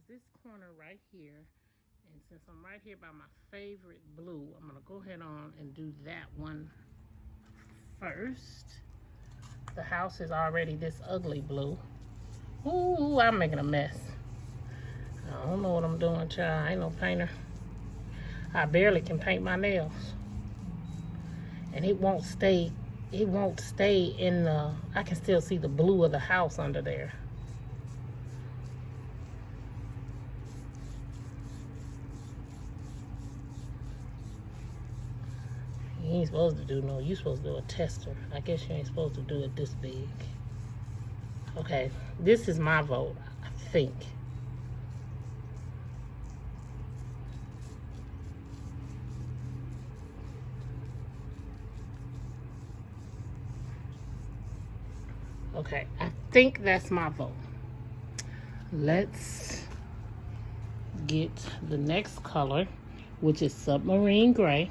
this corner right here. And since I'm right here by my favorite blue, I'm gonna go ahead on and do that one first. The house is already this ugly blue. Ooh, I'm making a mess. I don't know what I'm doing, child. I ain't no painter. I barely can paint my nails. And it won't stay in the, I can still see the blue of the house under there. You ain't supposed to do no, you supposed to do a tester. I guess you ain't supposed to do it this big. Okay, this is my vote, I think. Okay, I think that's my vote. Let's get the next color, which is submarine gray.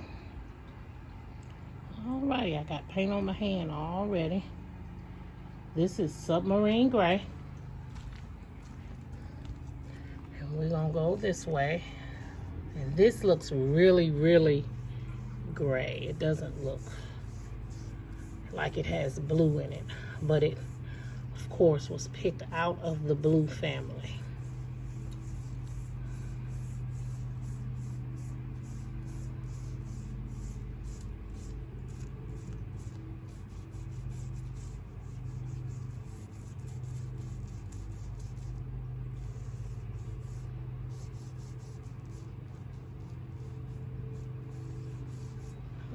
Alrighty, I got paint on my hand already. This is submarine gray. And we're gonna go this way. And this looks really, really gray. It doesn't look like it has blue in it, but it, of course, was picked out of the blue family.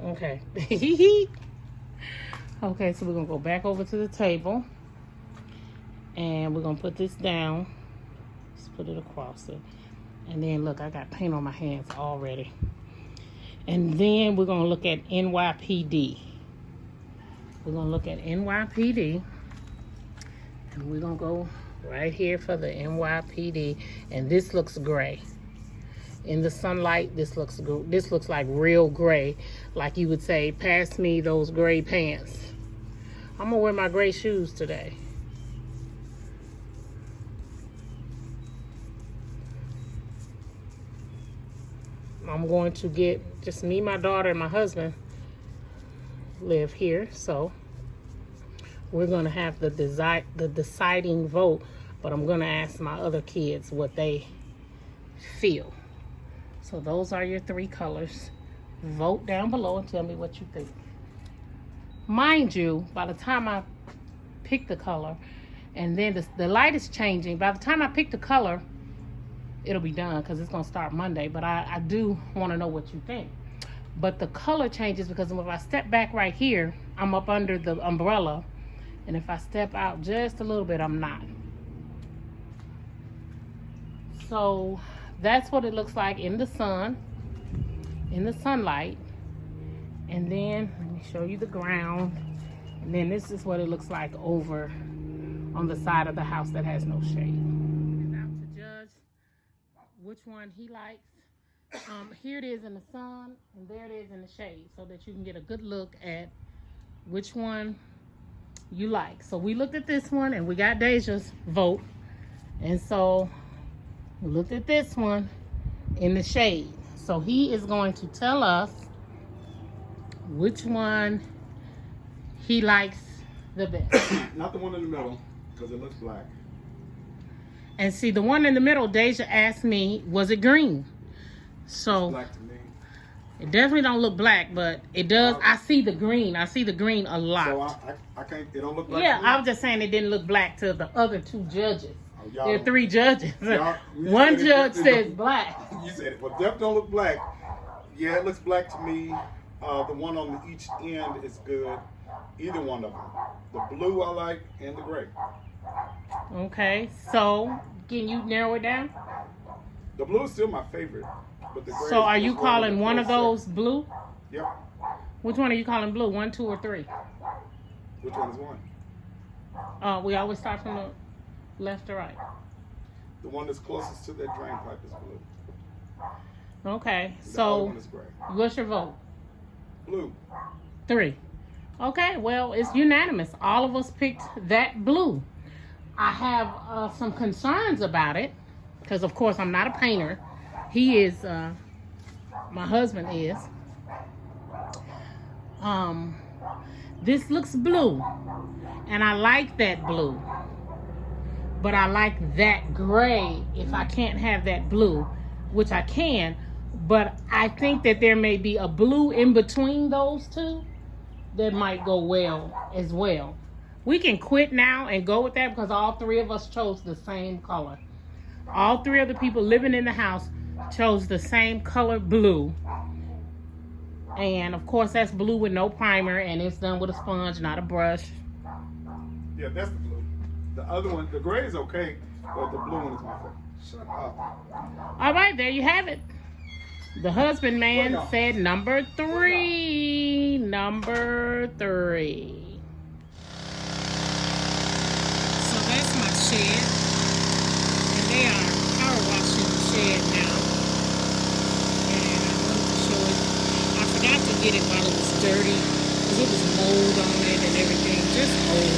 Okay. Okay, so we're gonna go back over to the table and we're gonna put this down. Let's put it across it. And then look, I got paint on my hands already. And then we're gonna look at NYPD. We're gonna look at NYPD. And we're gonna go right here for the NYPD. And this looks gray. In the sunlight, this looks like real gray. Like you would say, pass me those gray pants. I'm gonna wear my gray shoes today. I'm going to get just me, my daughter, and my husband live here, so we're gonna have the deciding vote, but I'm gonna ask my other kids what they feel. So those are your three colors. Vote down below and tell me what you think. Mind you, by the time I pick the color, and then the light is changing, by the time I pick the color, it'll be done because it's going to start Monday. But I do want to know what you think. But the color changes because if I step back right here, I'm up under the umbrella. And if I step out just a little bit, I'm not. So that's what it looks like in the sun, in the sunlight. And then let me show you the ground. And then this is what it looks like over on the side of the house that has no shade. It's out to judge which one he likes. Here it is in the sun, and there it is in the shade, so that you can get a good look at which one you like. So we looked at this one, and we got Deja's vote. And so we looked at this one in the shade. So he is going to tell us which one he likes the best. Not the one in the middle, because it looks black. And see, the one in the middle, Deja asked me, was it green? So Black to me. it definitely don't look black, but it does. I see the green. I see the green a lot. So I can't, it don't look black. Yeah, to me? I was just saying it didn't look black to the other two judges. Oh, There are three judges. You One said judge it says black. You said it. Well, definitely don't look black. Yeah, it looks black to me. The one on each end is good. Either one of them. The blue I like and the gray. Okay, so can you narrow it down? The blue is still my favorite. But the gray So is are you one calling the one of close those blue? second. Yep. Which one are you calling blue? 1, 2, or 3? Which one is one? We always start from the left to right. The one that's closest to that drain pipe is blue. Okay, The other so one is gray. what's your vote? Blue. 3. Okay, well, it's unanimous. All of us picked that blue. I have some concerns about it. because of course I'm not a painter. He is, my husband is. This looks blue, and I like that blue, but I like that gray if I can't have that blue, which I can, but I think that there may be a blue in between those two that might go well as well. We can quit now and go with that because all three of us chose the same color. All three of the people living in the house chose the same color blue. And of course that's blue with no primer, and it's done with a sponge, not a brush. Yeah, that's the blue. The other one, the gray is okay, but the blue one is my favorite. Shut up. All right, there you have it. The husband man said number 3. Number 3. So that's my shed. And they are power washing the shed now. And I wanted to show it. I forgot to get it while it was dirty, because it was mold on it and everything. Just old.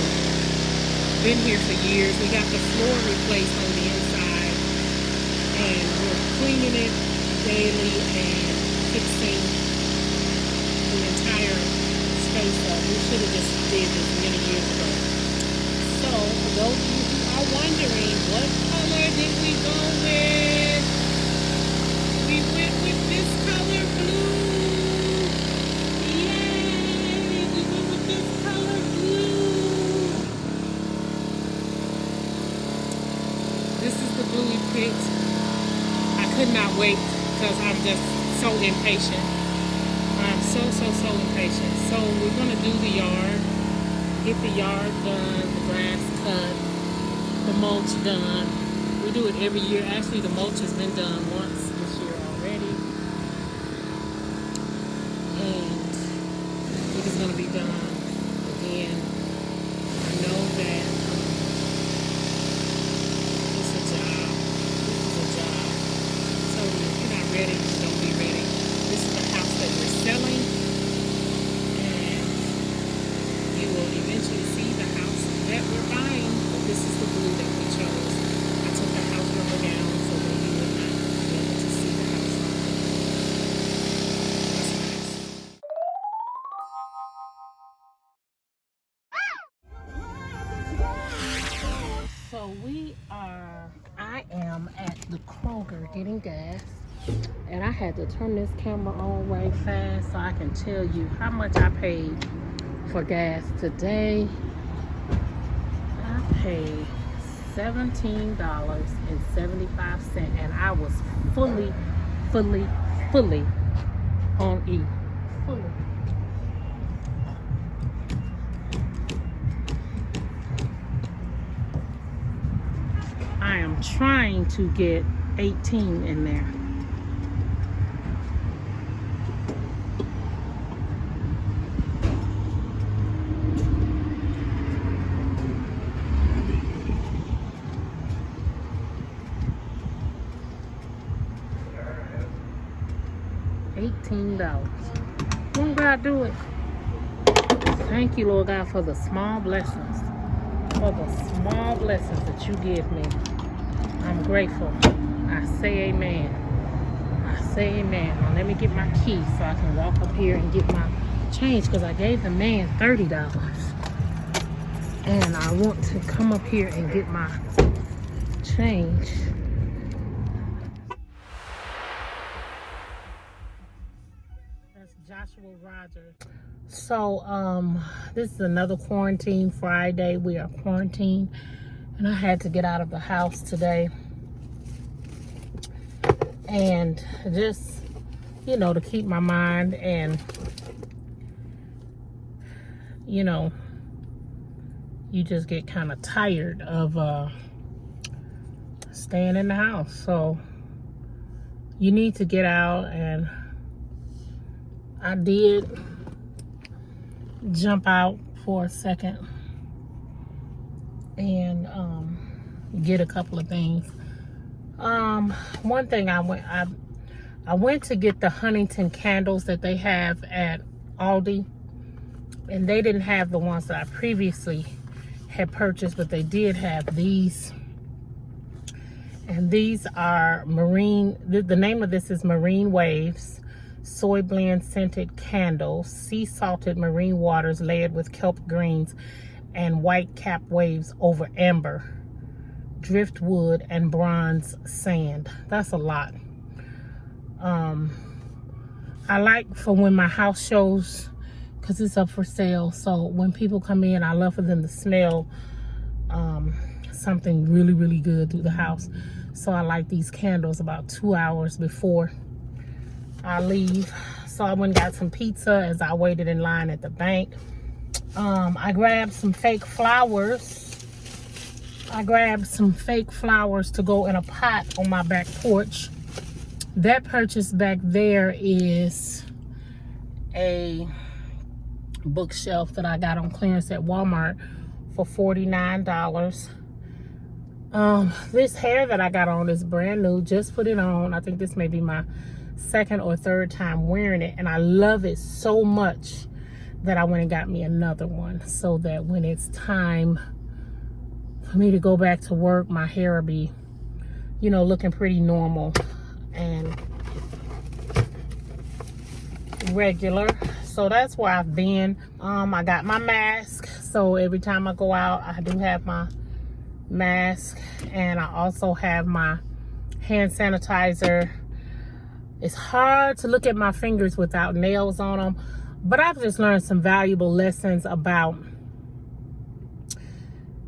Been here for years. We got the floor replaced on the inside. And we're cleaning it daily and fixing the entire space up. We should have just did this many years ago. So, for those of you who are wondering, what color did we go with? We went with this color, blue. Yay! We went with this color, blue. This is the blue we picked. I could not wait, because I'm just so impatient. I'm so impatient. So we're going to do the yard, get the yard done, the grass cut, the mulch done. We do it every year. Actually, the mulch has been done once this year already. And it is going to be done again. I know that it's a job. This is a job. So if you're not ready, don't be ready. This is the house that we're selling, and you will eventually see the house that we're buying. But this is the blue that we chose. I took the house number down so that you would not be able to see the house number. That's nice. So I am at the Kroger getting gas. And I had to turn this camera on right fast so I can tell you how much I paid for gas today. I paid $17.75, and I was fully on E. Fully. I am trying to get 18 in there. $18. Won't God do it? Thank you, Lord God, for the small blessings. For the small blessings that you give me. I'm grateful. I say amen. I say amen. Now let me get my key so I can walk up here and get my change, because I gave the man $30. And I want to come up here and get my change. Joshua Rogers. So this is another quarantine Friday. We are quarantined, and I had to get out of the house today, and just, you know, to keep my mind, and you know, you just get kind of tired of staying in the house. So you need to get out, and I did jump out for a second and get a couple of things. One thing I went to get the Huntington candles that they have at Aldi, and they didn't have the ones that I previously had purchased, but they did have these. And these are marine, the name of this is Marine Waves Soy Blend Scented Candles, sea salted marine waters layered with kelp greens and white cap waves over amber, driftwood, and bronze sand. That's a lot. I like for when my house shows, because it's up for sale, so when people come in, I love for them to smell something really, really good through the house. So I light these candles about 2 hours before I leave. So I went and got some pizza as I waited in line at the bank. I grabbed some fake flowers. to go in a pot on my back porch. That purchase back there is a bookshelf that I got on clearance at Walmart for $49. This hair that I got on is brand new, just put it on. I think this may be my second or third time wearing it, and I love it so much that I went and got me another one, so that when it's time for me to go back to work, my hair will be, you know, looking pretty normal and regular. So that's where I've been. I got my mask, so every time I go out, I do have my mask, and I also have my hand sanitizer. It's hard to look at my fingers without nails on them, but I've just learned some valuable lessons about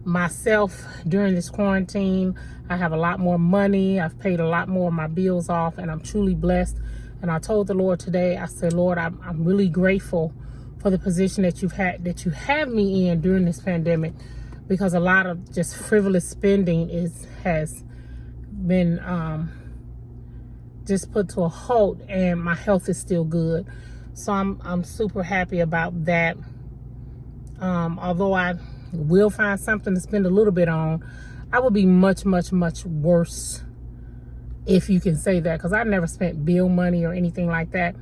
myself during this quarantine. I have a lot more money. I've paid a lot more of my bills off, and I'm truly blessed. And I told the Lord today, I said, Lord, I'm really grateful for the position that you have me in during this pandemic, because a lot of just frivolous spending has been just put to a halt, and my health is still good. So I'm super happy about that. Although I will find something to spend a little bit on, I would be much, much, much worse, if you can say that, because I never spent bill money or anything like that.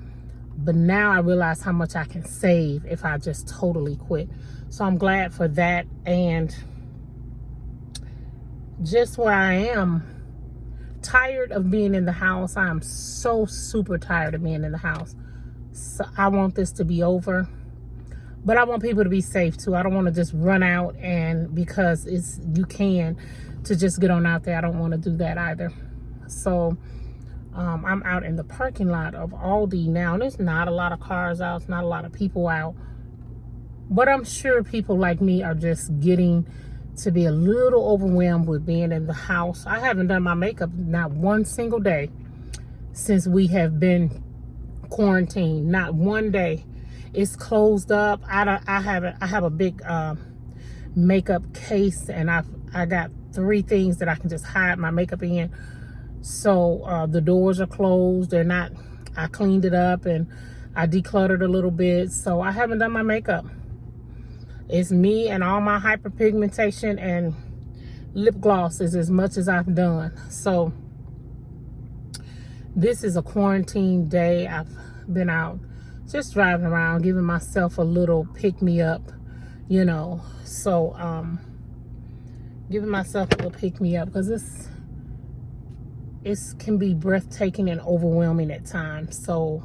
But now I realize how much I can save if I just totally quit. So I'm glad for that. And just where I am, tired of being in the house. I am so super tired of being in the house. So I want this to be over. But I want people to be safe too. I don't want to just run out and because you can to just get on out there. I don't want to do that either. So I'm out in the parking lot of Aldi now. There's not a lot of cars out. It's not a lot of people out. But I'm sure people like me are just getting to be a little overwhelmed with being in the house. I haven't done my makeup not one single day since we have been quarantined. Not one day. It's closed up. I have a big makeup case, and I got 3 things that I can just hide my makeup in. So the doors are closed. They're not. I cleaned it up and I decluttered a little bit. So I haven't done my makeup. It's me and all my hyperpigmentation and lip gloss is as much as I've done. So this is a quarantine day. I've been out just driving around, giving myself a little pick-me-up, you know. So giving myself a little pick-me-up, because it can be breathtaking and overwhelming at times. So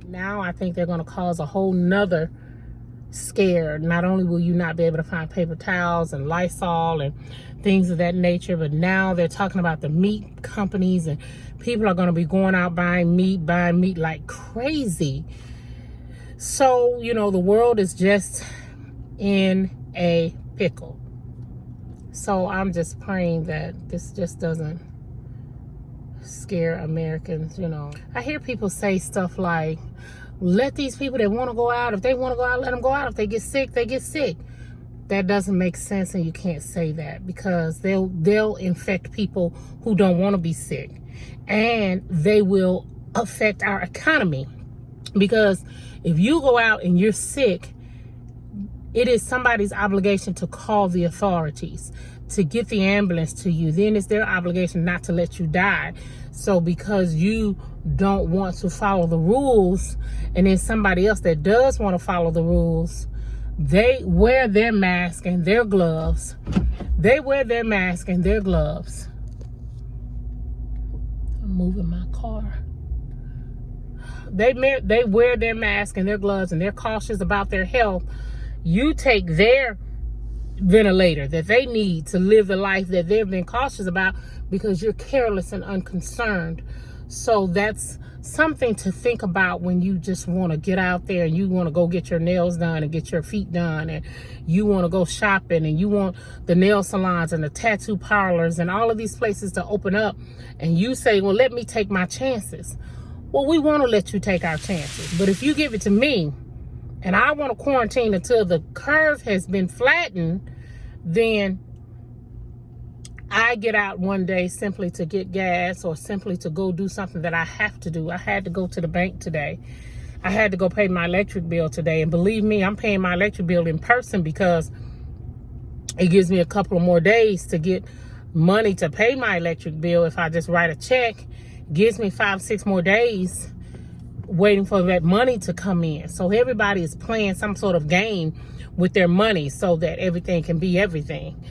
now I think they're going to cause a whole nother scare. Not only will you not be able to find paper towels and Lysol and things of that nature, but now they're talking about the meat companies, and people are going to be going out buying meat like crazy. So, you know, the world is just in a pickle. So I'm just praying that this just doesn't scare Americans, you know. I hear people say stuff like, let these people that want to go out, if they want to go out, let them go out. If they get sick, they get sick. That doesn't make sense, and you can't say that, because they'll infect people who don't want to be sick, and they will affect our economy. Because if you go out and you're sick, it is somebody's obligation to call the authorities, to get the ambulance to you. Then it's their obligation not to let you die. So because you don't want to follow the rules, and then somebody else that does want to follow the rules they wear their mask and their gloves. They wear their mask and their gloves. I'm moving my car. They wear their mask and their gloves, and they're cautious about their health. You take their ventilator that they need to live the life that they've been cautious about because you're careless and unconcerned. So that's something to think about when you just want to get out there and you want to go get your nails done and get your feet done, and you want to go shopping, and you want the nail salons and the tattoo parlors and all of these places to open up, and you say, well, let me take my chances. Well, we want to let you take our chances, but if you give it to me and I want to quarantine until the curve has been flattened, then I get out one day simply to get gas or simply to go do something that I have to do. I had to go to the bank today. I had to go pay my electric bill today. And believe me, I'm paying my electric bill in person because it gives me a couple of more days to get money to pay my electric bill. If I just write a check, it gives me 5-6 more days waiting for that money to come in. So everybody is playing some sort of game with their money so that everything can be everything.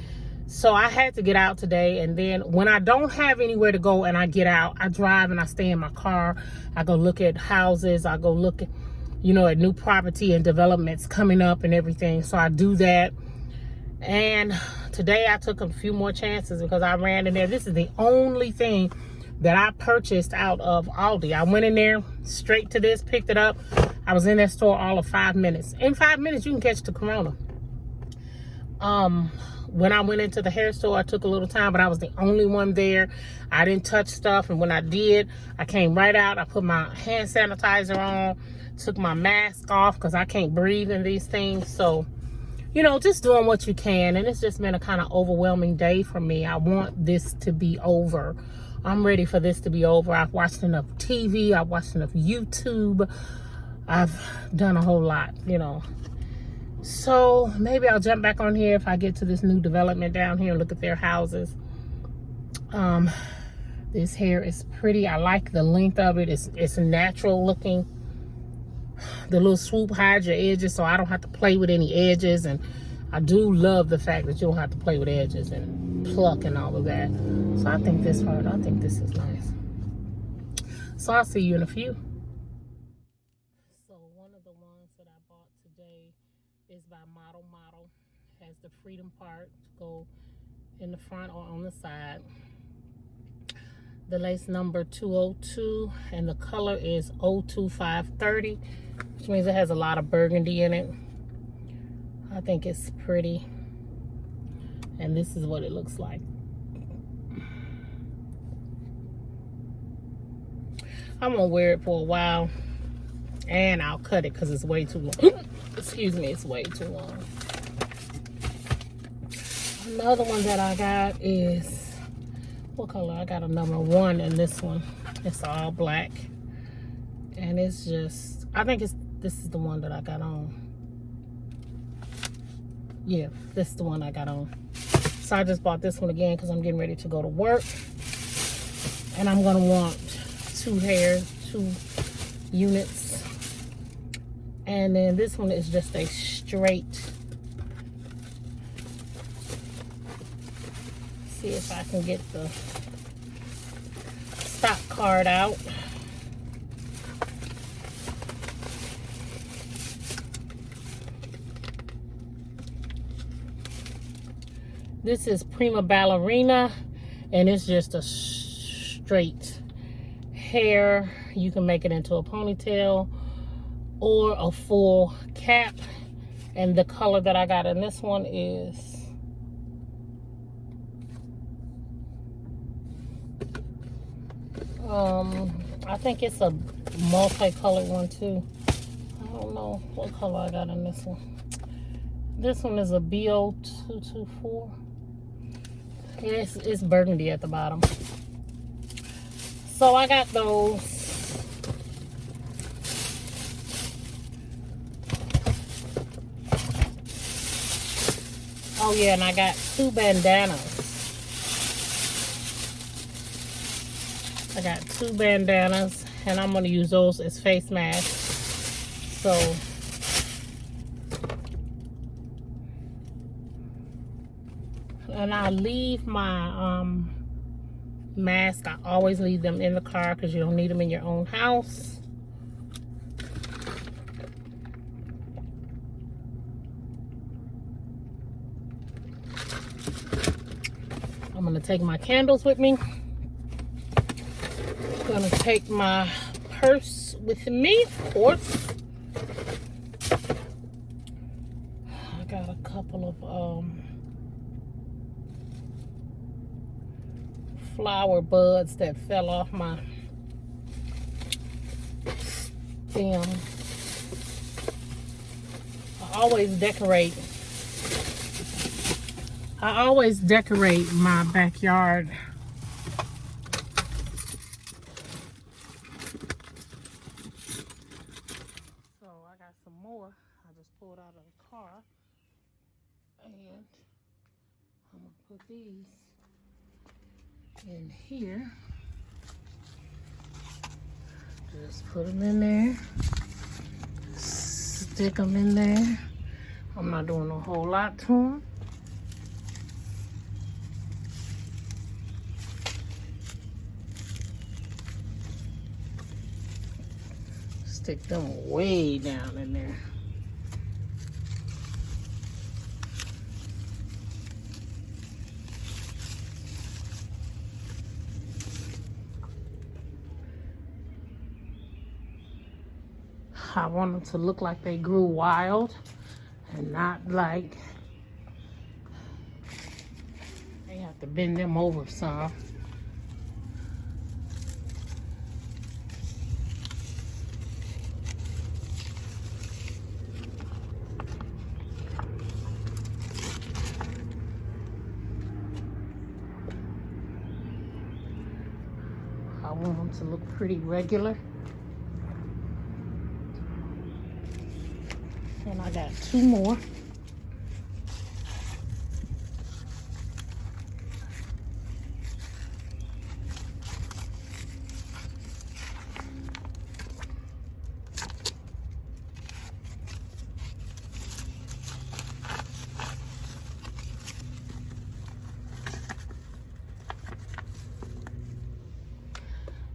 So I had to get out today, and then when I don't have anywhere to go and I get out, I drive and I stay in my car. I go look at houses. I go look at, at new property and developments coming up and everything. So I do that. And today I took a few more chances because I ran in there. This is the only thing that I purchased out of Aldi. I went in there straight to this, picked it up. I was in that store all of 5 minutes. In 5 minutes, you can catch the corona. When I went into the hair store, I took a little time, but I was the only one there. I didn't touch stuff, and when I did, I came right out. I put my hand sanitizer on, took my mask off because I can't breathe in these things. So, just doing what you can, and it's just been a kind of overwhelming day for me. I want this to be over. I'm ready for this to be over. I've watched enough TV. I've watched enough YouTube. I've done a whole lot, So maybe I'll jump back on here if I get to this new development down here and look at their houses. This hair is pretty. I like the length of it. It's natural looking. The little swoop hides your edges so I don't have to play with any edges. And I do love the fact that you don't have to play with edges and pluck and all of that. So I think this is nice. So I'll see you in a few. So one of the ones that I bought today is by Model. Has the freedom part to go in the front or on the side. The lace number 202 and the color is 02530, which means it has a lot of burgundy in it. I think it's pretty, and this is what it looks like. I'm gonna wear it for a while and I'll cut it because it's way too long. Excuse me, it's way too long. Another one that I got is, what color? I got a number 1 in this one. It's all black. And it's just, I think this is the one that I got on. Yeah, this is the one I got on. So I just bought this one again because I'm getting ready to go to work. And I'm gonna want 2 units. And then this one is just a straight. See if I can get the stock card out. This is Prima Ballerina, and it's just a straight hair. You can make it into a ponytail or a full cap. And the color that I got in this one is I think it's a multicolored one too. I don't know what color I got in this one. This one is a BO224. Yeah, it's burgundy at the bottom. So I got those. Oh yeah, and I got 2 bandanas. I got 2 bandanas, and I'm gonna use those as face masks. So And I leave my mask. I always leave them in the car because you don't need them in your own house. I'm gonna take my candles with me. Gonna take my purse with me, of course. I got a couple of flower buds that fell off my stem. I always decorate my backyard. So I got some more. I just pulled out of the car. And I'm gonna put these in here. Just put them in there. Stick them in there. I'm not doing a whole lot to them. Stick them way down in there. I want them to look like they grew wild and not like they have to bend them over some. I want them to look pretty regular. And I got 2 more.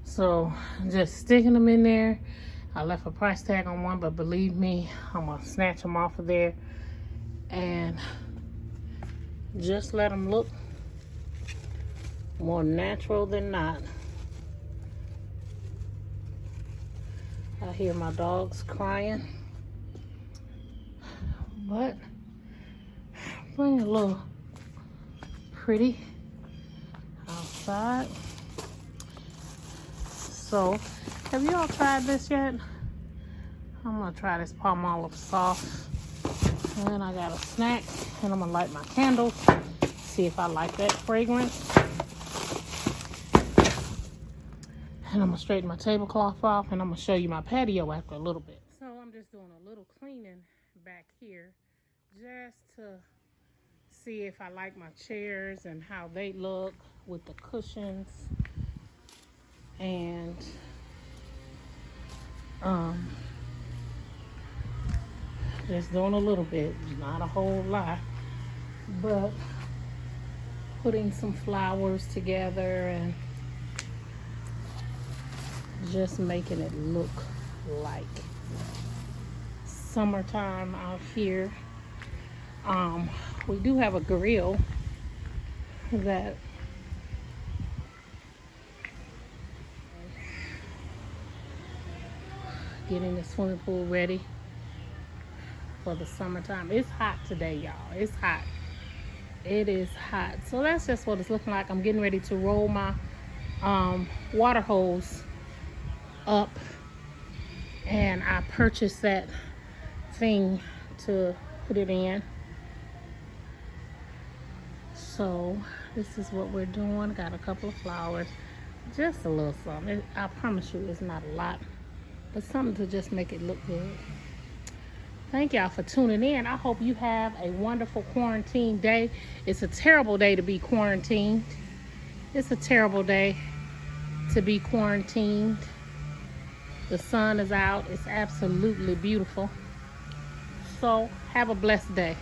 So just sticking them in there. I left a price tag on one, but believe me, I'm gonna snatch them off of there and just let them look more natural than not. I hear my dogs crying, but bring a little pretty outside. So, have you all tried this yet? I'm gonna try this Palmolive sauce. And then I got a snack, and I'm gonna light my candles, see if I like that fragrance. And I'm gonna straighten my tablecloth off, and I'm gonna show you my patio after a little bit. So I'm just doing a little cleaning back here, just to see if I like my chairs and how they look with the cushions. And just doing a little bit, not a whole lot, but putting some flowers together and just making it look like summertime out here. We do have a grill that getting the swimming pool ready for the summertime. It's hot today, y'all. It's hot. It is hot. So that's just what it's looking like. I'm getting ready to roll my water hose up, and I purchased that thing to put it in. So this is what we're doing. Got a couple of flowers, just a little something. I promise you it's not a lot, but something to just make it look good. Thank y'all for tuning in. I hope you have a wonderful quarantine day. It's a terrible day to be quarantined. It's a terrible day to be quarantined. The sun is out. It's absolutely beautiful. So have a blessed day.